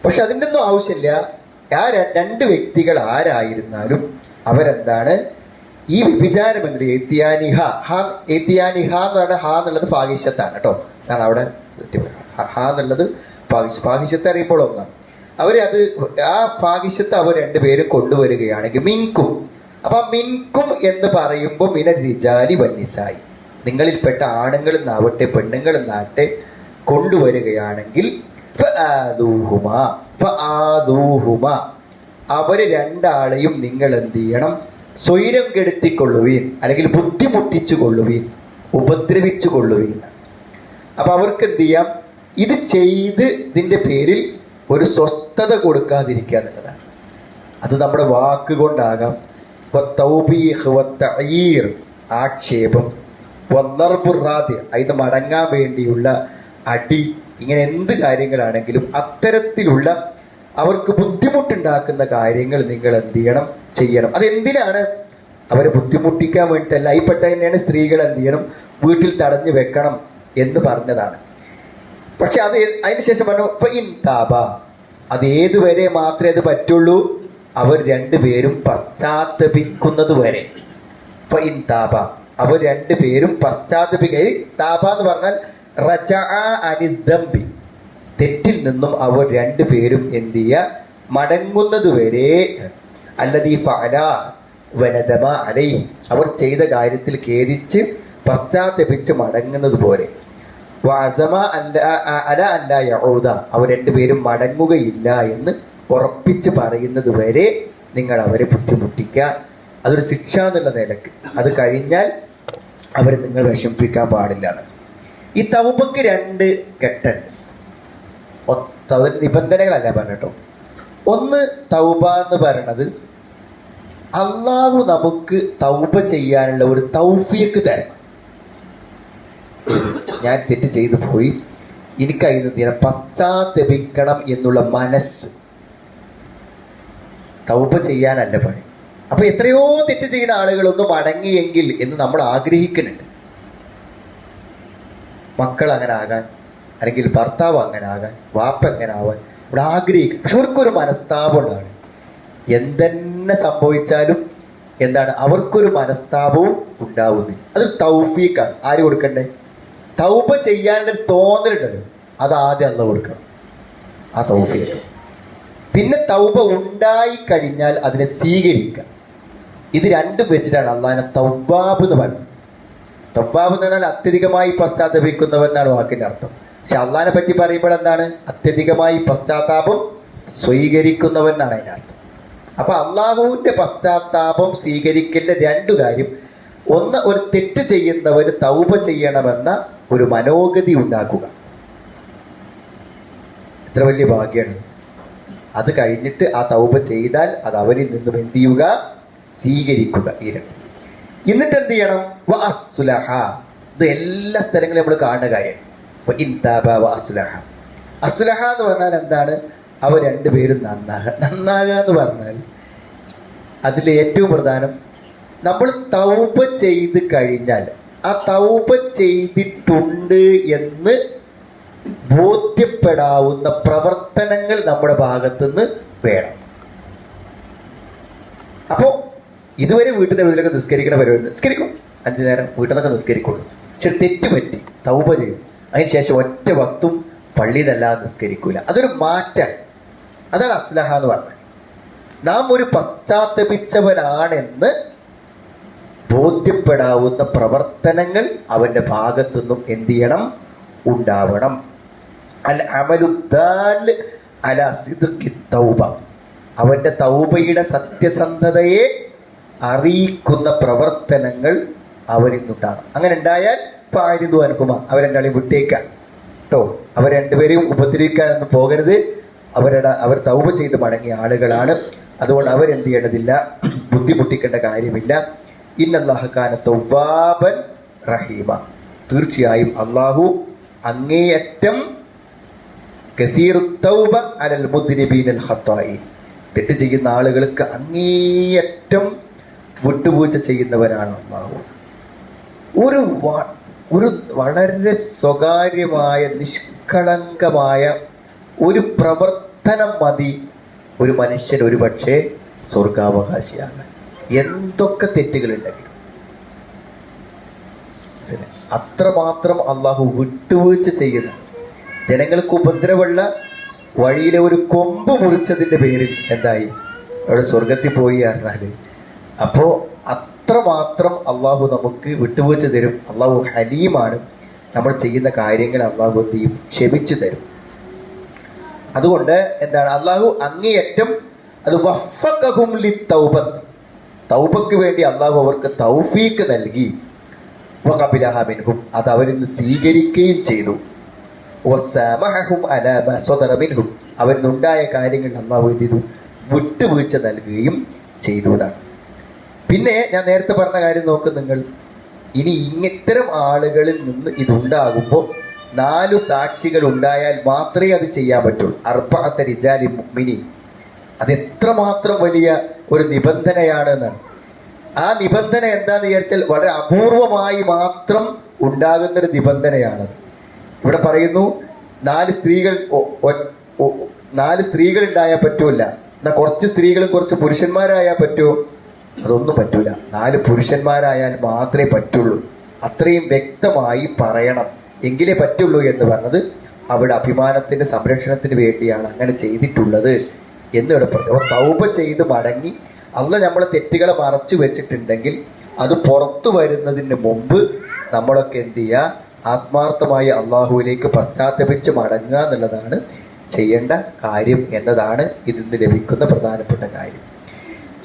പക്ഷെ അതിൻ്റെ ഒന്നും ആവശ്യമില്ല. ആ രണ്ട് വ്യക്തികൾ ആരായിരുന്നാലും അവരെന്താണ്, ഈ വ്യഭിചാരം എന്നുള്ളത് എത്തിയാനിഹ എന്ന് പറഞ്ഞാൽ ഹ എന്നുള്ളത് ഫാഹിഷത്താണ് കേട്ടോ. അതാണ് അവിടെ ഹ എന്നുള്ളത് ഫാഹിഷത്ത് അറിയുമ്പോൾ ഒന്നാണ്. അവരത് ആ ഫാഹിഷത്ത് അവർ രണ്ടുപേരും കൊണ്ടുവരികയാണെങ്കിൽ മിൻകും. അപ്പൊ മിൻകും എന്ന് പറയുമ്പോൾ മിന റിജാലി വന്നിസായി, നിങ്ങളിൽപ്പെട്ട ആണുങ്ങളെന്നാവട്ടെ പെണ്ണുങ്ങളെന്നാവട്ടെ കൊണ്ടുവരികയാണെങ്കിൽ അവര് രണ്ടാളെയും നിങ്ങൾ എന്ത് ചെയ്യണം, സ്വൈരം കെടുത്തിക്കൊള്ളുവീൻ, അല്ലെങ്കിൽ ബുദ്ധിമുട്ടിച്ചു കൊള്ളുവീൻ, ഉപദ്രവിച്ചു കൊള്ളുവീൻ. അപ്പൊ അവർക്ക് എന്ത് ചെയ്യാം, ഇത് ചെയ്ത് ഇതിൻ്റെ പേരിൽ ഒരു സ്വസ്ഥത കൊടുക്കാതിരിക്കുക എന്നുള്ളതാണ്. അത് നമ്മുടെ വാക്കുകൊണ്ടാകാം, ആക്ഷേപം, അതിന് മടങ്ങാൻ വേണ്ടിയുള്ള അടി, ഇങ്ങനെ എന്ത് കാര്യങ്ങളാണെങ്കിലും അത്തരത്തിലുള്ള അവർക്ക് ബുദ്ധിമുട്ടുണ്ടാക്കുന്ന കാര്യങ്ങൾ നിങ്ങൾ എന്ത് ചെയ്യണം, ചെയ്യണം. അതെന്തിനാണ്? അവരെ ബുദ്ധിമുട്ടിക്കാൻ വേണ്ടിയിട്ടല്ല. ഈ പെട്ട തന്നെയാണ് സ്ത്രീകൾ എന്ത് ചെയ്യണം, വീട്ടിൽ തടഞ്ഞു വെക്കണം എന്ന് പറഞ്ഞതാണ്. പക്ഷെ അത് അതിനുശേഷം പറഞ്ഞു ഫഇൻ താബ, അത് ഏതുവരെ മാത്രമേ അത് പറ്റുള്ളൂ, അവർ രണ്ടുപേരും പശ്ചാത്തപിക്കുന്നത് വരെ. ഫഇൻ താബ, അവർ രണ്ടുപേരും പശ്ചാത്തപിക്കുക. താബ എന്ന് പറഞ്ഞാൽ റജഅ അനിദ്ദംബി, തെറ്റിൽ നിന്നും അവർ രണ്ടുപേരും എന്ത് ചെയ്യുക, മടങ്ങുന്നത് വരെ. അല്ലദീ ഫഅല വനദമ അലൈഹി, അവർ ചെയ്ത കാര്യത്തിൽ ഖേദിച്ച് പശ്ചാത്തപിച്ച് മടങ്ങുന്നത് പോലെ. വഅസമ അല അല്ല യഊദ, അവർ രണ്ടുപേരും മടങ്ങുകയില്ല എന്ന് ഉറപ്പിച്ച് പറയുന്നത് വരെ നിങ്ങൾ അവരെ ബുദ്ധിമുട്ടിക്കുക. അതൊരു ശിക്ഷ എന്നുള്ള നിലക്ക്. അത് കഴിഞ്ഞാൽ അവരെ നിങ്ങൾ വിഷമിപ്പിക്കാൻ പാടില്ല. ഈ തൗബക്ക് രണ്ട് ഘട്ടമുണ്ട്. നിബന്ധനകളല്ല പറഞ്ഞിട്ടോ. ഒന്ന്, തൗബ എന്ന് പറയണത് അള്ളാഹു നമുക്ക് തൗബ ചെയ്യാനുള്ള ഒരു തൗഫീഖ് തരണം. ഞാൻ തെറ്റ് ചെയ്തു പോയി, എനിക്കതിന് തീരം പശ്ചാത്തപിക്കണം എന്നുള്ള മനസ്സ്. തൗബ ചെയ്യാനല്ല പണി. അപ്പൊ എത്രയോ തെറ്റ് ചെയ്യുന്ന ആളുകളൊന്നും മടങ്ങിയെങ്കിൽ എന്ന് നമ്മൾ ആഗ്രഹിക്കുന്നുണ്ട്. മക്കൾ അങ്ങനെ ആകാൻ, അല്ലെങ്കിൽ ഭർത്താവ് അങ്ങനെ ആകാൻ, വാപ്പ എങ്ങനെ ആവാൻ ഇവിടെ ആഗ്രഹിക്കും. പക്ഷെ അവർക്കൊരു മനസ്താപം ഉണ്ടാണ്. എന്തെന്നെ സംഭവിച്ചാലും എന്താണ്, അവർക്കൊരു മനസ്താപവും ഉണ്ടാവുന്നില്ല. അതൊരു തൗഫീഖാണ്. ആര് കൊടുക്കണ്ടേ? തൗബ ചെയ്യാനൊരു തോന്നലുണ്ടല്ലോ, അത് ആദ്യം അള്ളാഹ് കൊടുക്കണം, ആ തൗഫീഖ്. പിന്നെ തൗബ ഉണ്ടായി കഴിഞ്ഞാൽ അതിനെ സ്വീകരിക്കുക. ഇത് രണ്ടും വെച്ചിട്ടാണ് അള്ളാഹിനെ തവ്വാബ് എന്ന് പറയുന്നത്. തവ്വാബ് എന്ന് പറഞ്ഞാൽ അത്യധികമായി പശ്ചാത്തപിക്കുന്നവെന്നാണ് വാക്കിൻ്റെ അർത്ഥം. പക്ഷെ അള്ളാഹിനെ പറ്റി പറയുമ്പോൾ എന്താണ്, അത്യധികമായി പശ്ചാത്താപം സ്വീകരിക്കുന്നവെന്നാണ് അതിൻ്റെ അർത്ഥം. അപ്പൊ അള്ളാഹുവിൻ്റെ പശ്ചാത്താപം സ്വീകരിക്കലിൻ്റെ രണ്ടു കാര്യം. ഒന്ന്, ഒരു തെറ്റ് ചെയ്യുന്നവർ തൗബ ചെയ്യണമെന്ന ഒരു മനോഗതി ഉണ്ടാക്കുക. എത്ര വലിയ ഭാഗ്യമാണ്. അത് കഴിഞ്ഞിട്ട് ആ തൗബ ചെയ്താൽ അത് അവരിൽ നിന്നും എന്ത് ചെയ്യുക, സ്വീകരിക്കുക. ഈ രണ്ട്. എന്നിട്ട് എന്ത് ചെയ്യണം, വഅസ്ലഹ. ഇത് എല്ലാ സ്ഥലങ്ങളും നമ്മൾ കാണുന്ന കാര്യം. അസ്ലഹ എന്ന് പറഞ്ഞാൽ എന്താണ്, അവർ രണ്ടുപേരും നന്നാകുക എന്ന് പറഞ്ഞാൽ അതിൽ ഏറ്റവും പ്രധാനം, നമ്മൾ തൗബ ചെയ്ത് കഴിഞ്ഞാൽ ആ തൗബ ചെയ്തിട്ടുണ്ട് എന്ന് ബോധ്യപ്പെടാവുന്ന പ്രവർത്തനങ്ങൾ നമ്മുടെ ഭാഗത്തുനിന്ന് വേണം. അപ്പോൾ ഇതുവരെ വീട്ടിൽ നിന്ന് എവിടെയൊക്കെ നിസ്കരിക്കുന്ന പരിപാടി നിസ്കരിക്കും, 5 നേരം വീട്ടിൽ നിന്നൊക്കെ നിസ്കരിക്കുള്ളൂ. പക്ഷെ തെറ്റ് പറ്റി, തൗബ ചെയ്തു, അതിന് ശേഷം ഒറ്റ വക്തും പള്ളിയിൽ നിന്നല്ലാതെ നിസ്കരിക്കൂല. അതൊരു മാറ്റാണ്. അതാണ് അസ്ലഹ എന്ന് പറഞ്ഞത്. നാം ഒരു പശ്ചാത്തപിച്ചവനാണെന്ന് ബോധ്യപ്പെടാവുന്ന പ്രവർത്തനങ്ങൾ അവൻ്റെ ഭാഗത്തുനിന്നും എന്ത് ചെയ്യണം? ഉണ്ടാവണം. അൽ അമലുദ്ദാൽ അലാ സിദ്ഖി തൗബ, അവൻ്റെ തൗബയുടെ സത്യസന്ധതയെ അറിയിക്കുന്ന പ്രവർത്തനങ്ങൾ അവരിന്നുണ്ടാകണം. അങ്ങനെ ഉണ്ടായാൽ ഫാരിദു അൻഹുമ, അവർ രണ്ടാളെയും വിട്ടേക്കാം കേട്ടോ. അവർ രണ്ടുപേരെയും ഉപദ്രവിക്കാനൊന്നും പോകരുത്. അവർ തൗബ ചെയ്ത് മടങ്ങിയ ആളുകളാണ്. അതുകൊണ്ട് അവരെന്ത് ചെയ്യേണ്ടതില്ല, ബുദ്ധിമുട്ടിക്കേണ്ട കാര്യമില്ല. ഇന്നല്ലാഹ കാന തൗവാബൻ റഹീമ, തീർച്ചയായും അള്ളാഹു അങ്ങേയറ്റം കസീറു തൗബ അലൽ മുദ്നിബീനൽ ഖത്തായി, തെറ്റ് ചെയ്യുന്ന ആളുകൾക്ക് അങ്ങേയറ്റം വിട്ടുവീഴ്ച ചെയ്യുന്നവനാണ് അള്ളാഹു. ഒരു വളരെ സ്വകാര്യമായ നിഷ്കളങ്കമായ ഒരു പ്രവർത്തനം മതി ഒരു മനുഷ്യൻ ഒരു പക്ഷേ സ്വർഗാവകാശിയാകാൻ. എന്തൊക്കെ തെറ്റുകളുണ്ടെങ്കിലും അത്രമാത്രം അള്ളാഹു വിട്ടുവീഴ്ച ചെയ്യുന്ന, ജനങ്ങൾക്ക് ഉപദ്രവമുള്ള വഴിയിലെ ഒരു കൊമ്പ് മുറിച്ചതിൻ്റെ പേരിൽ എന്തായി അവിടെ സ്വർഗത്തിൽ പോയി പറഞ്ഞാൽ, അപ്പോൾ അത്രമാത്രം അള്ളാഹു നമുക്ക് വിട്ടുവീഴ്ച തരും. അള്ളാഹു ഹലീമാണ്. നമ്മൾ ചെയ്യുന്ന കാര്യങ്ങൾ അള്ളാഹു എന്ത് ചെയ്യും? ക്ഷമിച്ചു തരും. അതുകൊണ്ട് എന്താണ്, അള്ളാഹു അങ്ങേയറ്റം അത് വഫഖഹും ലിത്തൗബത്ത്, തൗബക്ക് വേണ്ടി അള്ളാഹു അവർക്ക് തൗഫീക്ക് നൽകി. വഖബിലഹ മിൻഹും, അത് അവരിന്ന് സ്വീകരിക്കുകയും ചെയ്തു. വസമഹഹും അലാ മാ സദറ മിൻഹും, അവരിന്നുണ്ടായ കാര്യങ്ങൾ അള്ളാഹു എന്ത് ചെയ്തു? വിട്ടുവീഴ്ച നൽകുകയും ചെയ്തു എന്നാണ്. പിന്നെ ഞാൻ നേരത്തെ പറഞ്ഞ കാര്യം നോക്ക് നിങ്ങൾ. ഇനി ഇത്തരം ആളുകളിൽ നിന്ന് ഇതുണ്ടാകുമ്പോൾ 4 സാക്ഷികൾ ഉണ്ടായാൽ മാത്രമേ അത് ചെയ്യാൻ പറ്റുള്ളൂ. അർബഅത റിജാലി മുഅ്മിനീൻ, അത് എത്രമാത്രം വലിയ ഒരു നിബന്ധനയാണ് എന്നാണ്. ആ നിബന്ധന എന്താണെന്ന് വിചാരിച്ചാൽ വളരെ അപൂർവമായി മാത്രം ഉണ്ടാകുന്നൊരു നിബന്ധനയാണ്. ഇവിടെ പറയുന്നു 4 സ്ത്രീകൾ ഉണ്ടായാൽ പറ്റൂല, എന്നാൽ കുറച്ച് സ്ത്രീകളും കുറച്ച് പുരുഷന്മാരായാൽ പറ്റുമോ? അതൊന്നും പറ്റൂല. 4 പുരുഷന്മാരായാൽ മാത്രമേ പറ്റുള്ളൂ. അത്രയും വ്യക്തമായി പറയണം, എങ്കിലേ പറ്റുള്ളൂ എന്ന് പറഞ്ഞത് അവിടെ അഭിമാനത്തിൻ്റെ സംരക്ഷണത്തിന് വേണ്ടിയാണ് അങ്ങനെ ചെയ്തിട്ടുള്ളത് എന്നിവിടെ പറഞ്ഞു. അപ്പോൾ തൗബ ചെയ്ത് മടങ്ങി അന്ന് നമ്മളെ തെറ്റുകളെ മറച്ചു വെച്ചിട്ടുണ്ടെങ്കിൽ അത് പുറത്തു വരുന്നതിന് മുമ്പ് നമ്മളൊക്കെ എന്ത് ചെയ്യുക? ആത്മാർത്ഥമായി അള്ളാഹുവിലേക്ക് പശ്ചാത്തപിച്ച് മടങ്ങുക എന്നുള്ളതാണ് ചെയ്യേണ്ട കാര്യം എന്നതാണ് ഇതിന്ന് ലഭിക്കുന്ന പ്രധാനപ്പെട്ട കാര്യം.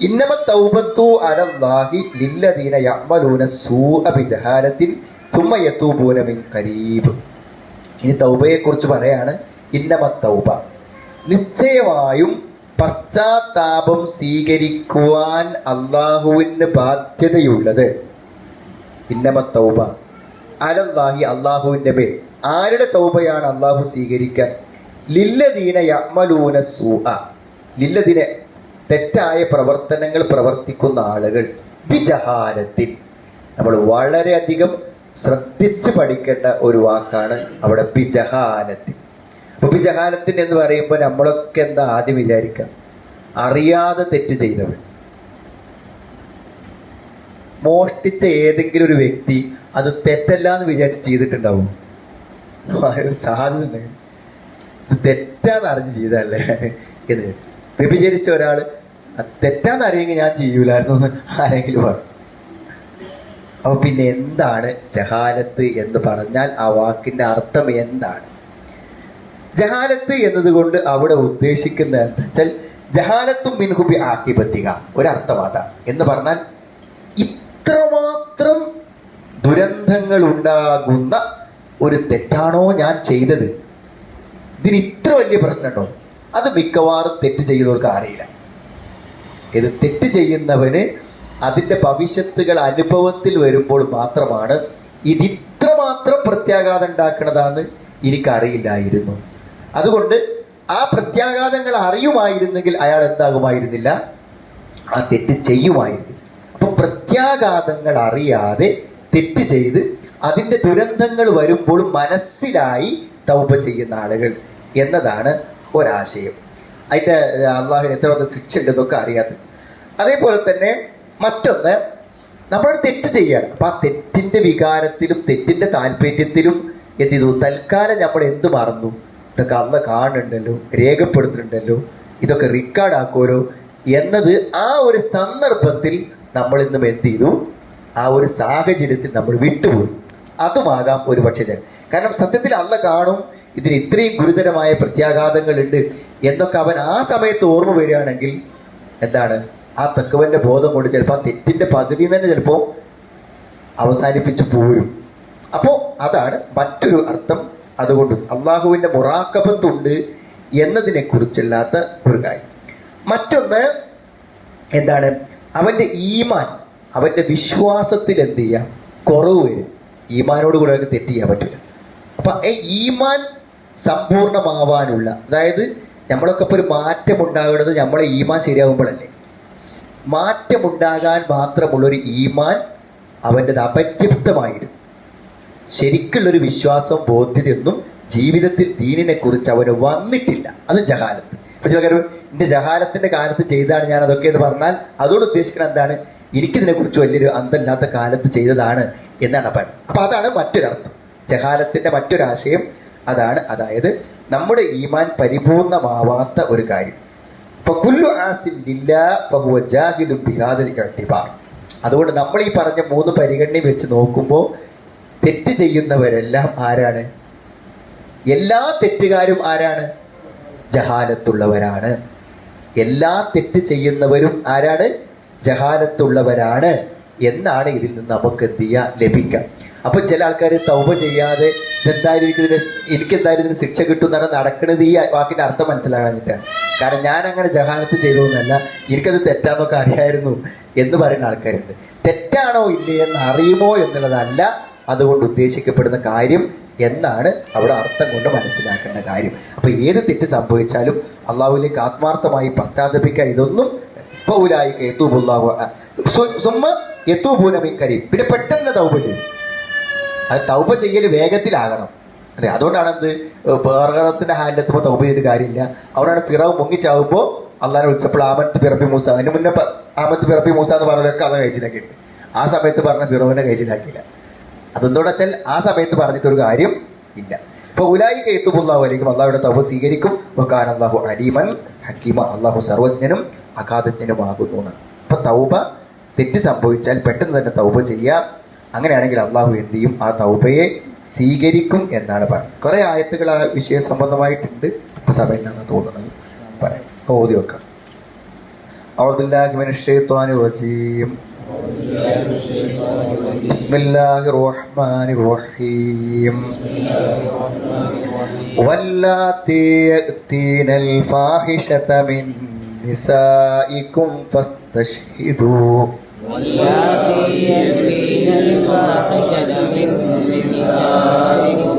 ഇന്നമ തൗബത്തു അലല്ലാഹി ലില്ലദീന യഅമലൂന സൂഅ ബിജഹാലത്തിൻ തുമ്മ യതൂബൂന മിൻ ഖരീബ്. ഇനി തൗബയെക്കുറിച്ച് പറയാണ്. ഇന്നമ തൗബ, നിശ്ചയമായും പശ്ചാത്താപം സ്വീകരിക്കുവാൻ അള്ളാഹുവിന് ബാധ്യതയുള്ളത്. ഇന്നമ തൗബ അലല്ലാഹി, അള്ളാഹുവിൻ്റെ മേൽ. ആരുടെ തൗബയാണ് അള്ളാഹു സ്വീകരിക്കാൻ? ലില്ലദീന യഅമലൂന സൂഅ, ലില്ലദീന തെറ്റായ പ്രവർത്തനങ്ങൾ പ്രവർത്തിക്കുന്ന ആളുകൾ, ബിജഹാലത്തിൻ, നമ്മൾ വളരെയധികം ശ്രദ്ധിച്ച് പഠിക്കേണ്ട ഒരു വാക്കാണ് അവിടെ ബിജഹാലത്തിൻ. അപ്പോൾ ബിജഹാലത്തിൻ എന്ന് പറയുമ്പോൾ നമ്മളൊക്കെ എന്താ ആദ്യം വിചാരിക്കുക? അറിയാതെ തെറ്റ് ചെയ്തവൻ. മോഷ്ടിച്ച ഏതെങ്കിലും ഒരു വ്യക്തി അത് തെറ്റല്ല എന്ന് വിചാരിച്ച് ചെയ്തിട്ടുണ്ടാവും. സാധ്യത ഇത് തെറ്റാന്ന് അറിഞ്ഞ് ചെയ്തല്ലേ എന്ന്. വ്യഭിചരിച്ച ഒരാൾ അത് തെറ്റാന്ന് അറിയെങ്കിൽ ഞാൻ ചെയ്യൂലായിരുന്നു എന്ന് ആരെങ്കിലും പറയും. അപ്പോൾ പിന്നെ എന്താണ് ജഹാലത്ത് എന്ന് പറഞ്ഞാൽ? ആ വാക്കിൻ്റെ അർത്ഥം എന്താണ്? ജഹാലത്ത് എന്നതുകൊണ്ട് അവിടെ ഉദ്ദേശിക്കുന്നത് എന്താ വെച്ചാൽ ജഹാലത്തും മിൻഹുബി ആക്കിബത്തിക, ഒരർത്ഥം അതാണ്. എന്ന് പറഞ്ഞാൽ ഇത്രമാത്രം ദുരന്തങ്ങൾ ഉണ്ടാകുന്ന ഒരു തെറ്റാണോ ഞാൻ ചെയ്തത്? ഇതിന് ഇത്ര വലിയ പ്രശ്നമുണ്ടോ? അത് മിക്കവാറും തെറ്റ് ചെയ്യുന്നവർക്ക് അറിയില്ല. ഇത് തെറ്റ് ചെയ്യുന്നവന് അതിൻ്റെ ഭവിഷ്യത്തുകൾ അനുഭവത്തിൽ വരുമ്പോൾ മാത്രമാണ് ഇതിത്രമാത്രം പ്രത്യാഘാതം ഉണ്ടാക്കുന്നതാന്ന് എനിക്കറിയില്ലായിരുന്നു. അതുകൊണ്ട് ആ പ്രത്യാഘാതങ്ങൾ അറിയുമായിരുന്നെങ്കിൽ അയാൾ എന്താകുമായിരുന്നില്ല? ആ തെറ്റ് ചെയ്യുമായിരുന്നു. അപ്പൊ പ്രത്യാഘാതങ്ങൾ അറിയാതെ തെറ്റ് ചെയ്ത് അതിൻ്റെ ദുരന്തങ്ങൾ വരുമ്പോൾ മനസ്സിലായി തൗബ ചെയ്യുന്ന ആളുകൾ എന്നതാണ് ഒരാശയം. അതിൻ്റെ അള്ളാഹുവിന് എത്ര ശിക്ഷ ഉണ്ടെന്നൊക്കെ അറിയാത്തത്. അതേപോലെ തന്നെ മറ്റൊന്ന്, നമ്മൾ തെറ്റ് ചെയ്യാണ്. അപ്പം ആ തെറ്റിൻ്റെ വികാരത്തിലും തെറ്റിൻ്റെ താല്പര്യത്തിലും എന്ത് ചെയ്തു, തൽക്കാലം നമ്മൾ എന്ത് മറന്നു, ഇതൊക്കെ അള്ള കാണുന്നുണ്ടല്ലോ, രേഖപ്പെടുത്തുന്നുണ്ടല്ലോ, ഇതൊക്കെ റെക്കോർഡ് ആക്കുമല്ലോ എന്നത് ആ ഒരു സന്ദർഭത്തിൽ നമ്മൾ ഇന്നും എന്ത് ചെയ്തു, ആ ഒരു സാഹചര്യത്തിൽ നമ്മൾ വിട്ടുപോയി. അതുമാകാം ഒരു പക്ഷേ. കാരണം സത്യത്തിൽ അള്ള കാണും, ഇതിന് ഇത്രയും ഗുരുതരമായ പ്രത്യാഘാതങ്ങളുണ്ട് എന്നൊക്കെ അവൻ ആ സമയത്ത് ഓർമ്മ വരികയാണെങ്കിൽ എന്താണ്, ആ തക്കവൻ്റെ ബോധം കൊണ്ട് ചിലപ്പോൾ ആ തെറ്റിൻ്റെ പകുതി തന്നെ ചിലപ്പോൾ അവസാനിപ്പിച്ച് പോരും. അപ്പോൾ അതാണ് മറ്റൊരു അർത്ഥം. അതുകൊണ്ട് അള്ളാഹുവിൻ്റെ മുറാക്കബത്തുണ്ട് എന്നതിനെക്കുറിച്ചല്ലാത്ത ഒരു കാര്യം. മറ്റൊന്ന് എന്താണ്, അവൻ്റെ ഈമാൻ, അവൻ്റെ വിശ്വാസത്തിൽ എന്ത് ചെയ്യാം, കുറവ് വരും. ഈമാനോട് കൂടെ അവർക്ക് തെറ്റ് ചെയ്യാൻ പറ്റില്ല. അപ്പം ഈമാൻ സമ്പൂർണ്ണമാവാനുള്ള, അതായത് നമ്മളൊക്കെ ഇപ്പോൾ ഒരു മാറ്റമുണ്ടാകുന്നത് നമ്മളെ ഈമാൻ ശരിയാകുമ്പോഴല്ലേ. മാറ്റമുണ്ടാകാൻ മാത്രമുള്ളൊരു ഈമാൻ അവൻ്റെത് അപര്യാപ്തമായിരുന്നു. ശരിക്കുള്ളൊരു വിശ്വാസം, ബോധ്യതയൊന്നും ജീവിതത്തിൽ ദീനിനെ കുറിച്ച് അവന് വന്നിട്ടില്ല. അത് ജഹാലത്ത്. ഇപ്പം ചില കാര്യം എൻ്റെ ജഹാലത്തിൻ്റെ കാലത്ത് ചെയ്താണ് ഞാൻ അതൊക്കെ എന്ന് പറഞ്ഞാൽ അതുകൊണ്ട് ഉദ്ദേശിക്കുന്നത് എന്താണ്, എനിക്കിതിനെക്കുറിച്ച് വലിയൊരു അന്തമില്ലാത്ത കാലത്ത് ചെയ്തതാണ് എന്നാണ് പറയുന്നത്. അപ്പം അതാണ് മറ്റൊരർത്ഥം. ജഹാലത്തിൻ്റെ മറ്റൊരാശയം അതാണ്. അതായത് നമ്മുടെ ഈമാൻ പരിപൂർണമാവാത്ത ഒരു കാര്യം. അതുകൊണ്ട് നമ്മൾ ഈ പറഞ്ഞ 3 പരിഗണന വെച്ച് നോക്കുമ്പോൾ തെറ്റ് ചെയ്യുന്നവരെല്ലാം ആരാണ്? എല്ലാ തെറ്റുകാരും ആരാണ്? ജഹാലത്തുള്ളവരാണ്. എല്ലാ തെറ്റ് ചെയ്യുന്നവരും ആരാണ്? ജഹാലത്തുള്ളവരാണ് എന്നാണ് ഇതിൽ നിന്ന് നമുക്ക് എന്ത് ചെയ്യുക, ലഭിക്കാം. അപ്പോൾ ചില ആൾക്കാർ തൗബ ചെയ്യാതെ ഇതെന്തായാലും എനിക്കെന്തായാലും ഇതിന് ശിക്ഷ കിട്ടും എന്ന് നടക്കുന്നത് ഈ വാക്കിൻ്റെ അർത്ഥം മനസ്സിലാകാഞ്ഞിട്ടാണ്. കാരണം ഞാൻ അങ്ങനെ ജഹാലത്ത് ചെയ്തതൊന്നല്ല, എനിക്കത് തെറ്റാന്നൊക്കെ അറിയായിരുന്നു എന്ന് പറയുന്ന ആൾക്കാരുണ്ട്. തെറ്റാണോ ഇല്ലേ എന്ന് അറിയുമോ എന്നുള്ളതല്ല അതുകൊണ്ട് ഉദ്ദേശിക്കപ്പെടുന്ന കാര്യം എന്നാണ് അവിടെ അർത്ഥം കൊണ്ട് മനസ്സിലാക്കേണ്ട കാര്യം. അപ്പോൾ ഏത് തെറ്റ് സംഭവിച്ചാലും അള്ളാഹുവിലേക്ക് ആത്മാർത്ഥമായി പശ്ചാത്തപിക്കാൻ ഇതൊന്നും പൗലായിക്ക് എത്തൂബുല്ലാഹു സുമ്മ എത്തൂബൂന മിൻ കരീം. പിന്നെ പെട്ടെന്ന് തൗബ ചെയ്യും. അത് തൗബ ചെയ്യൽ വേഗത്തിലാകണം. അതെ, അതുകൊണ്ടാണ് എന്ത് പേർഗണത്തിൻ്റെ ഹാലിലെത്തുമ്പോൾ തൗബ ചെയ്തിട്ട് കാര്യമില്ല. അവിടെയാണ് ഫിറവ് മുങ്ങിച്ചാവുമ്പോൾ അള്ളാഹിനെ വിളിച്ചപ്പോൾ ആമത്ത് പിറപ്പി മൂസ, അതിന് മുന്നേ ആമത്ത് പിറപ്പി മൂസ എന്ന് പറഞ്ഞൊക്കെ അത് കഴിച്ചിലാക്കിയിട്ട് ആ സമയത്ത് പറഞ്ഞ ഫിറോവിനെ കഴിച്ചിലാക്കിയില്ല. അതെന്തോടെ വെച്ചാൽ ആ സമയത്ത് പറഞ്ഞിട്ടൊരു കാര്യം ഇല്ല. ഇപ്പോൾ ഉലായി കെയ്ത്തുബുല്ലാഹു അലൈക്കും, അള്ളാഹുയുടെ തൗബ സ്വീകരിക്കും. വകാന അല്ലാഹു അലീമൻ ഹക്കീമ, അള്ളാഹു സർവജ്ഞനും അഗാധജ്ഞനുമാകുന്നു. അപ്പോൾ തൗബ തെറ്റ് സംഭവിച്ചാൽ പെട്ടെന്ന് തന്നെ തൗബ ചെയ്യുക. അങ്ങനെയാണെങ്കിൽ അള്ളാഹു എന്ത് ചെയ്യും, ആ തൗബയെ സ്വീകരിക്കും എന്നാണ് പറയുന്നത്. കുറേ ആയത്തുകൾ ആ വിഷയ സംബന്ധമായിട്ടുണ്ട്. ഇപ്പോൾ സഭയിലാണെന്ന് തോന്നുന്നത് പറയാം, ഓതി വെക്കാം. അഊദു ബില്ലാഹി മിനശ് ശൈത്വാനിർ റജീം. ബിസ്മില്ലാഹിർ റഹ്മാനിർ റഹീം. വല്ലാത്തി യഅ്തീനൽ ഫാഹിശത മിൻ നിസാഇകും ഫസ്തശ്ഹിദൂ. واللاتي يأتين الفاحشة من نسائكم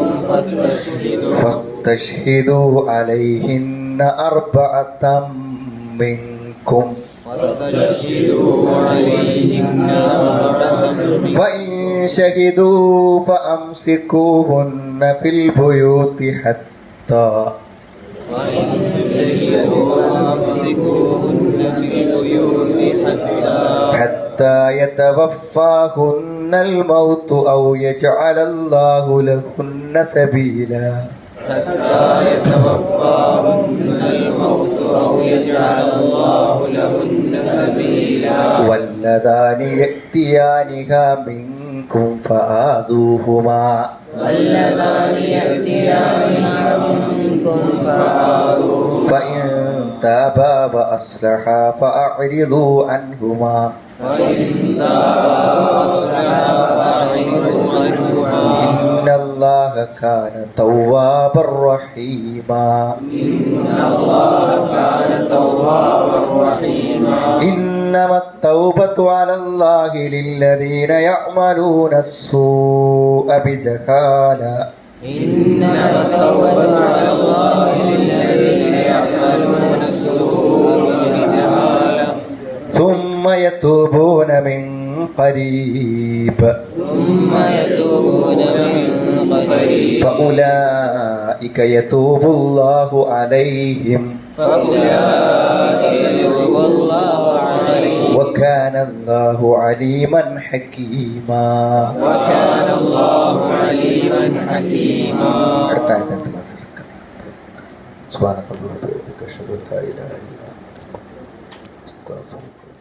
فاستشهدوا عليهن 4 منكم فإن شهدوا فأمسكوهن في البيوت حتى يتوفاهن الموت أو يجعل الله لهن سبيلا. واللذان يأتيانها منكم فآذوهما. فإن تابا وأصلحا فأعرضوا عنهما. إن الله كان توابا رحيما. إنما التوبة على الله للذين يعملون السوء بجهالة. إنما التوبة على الله للذين يعملون السوء بجهالة ثم ثم يتوبون من قريب فأولئك يتوب الله عليهم وكان الله عليما حكيما. അടുത്ത ആയത്ത് ക്ലാസ്സിൽ സുബ്ഹാനല്ലാഹി വബിഹംദിഹി അഷ്ഹദു അൻ ലാ ഇലാഹ ഇല്ല അൻത അസ്തഗ്ഫിറുക.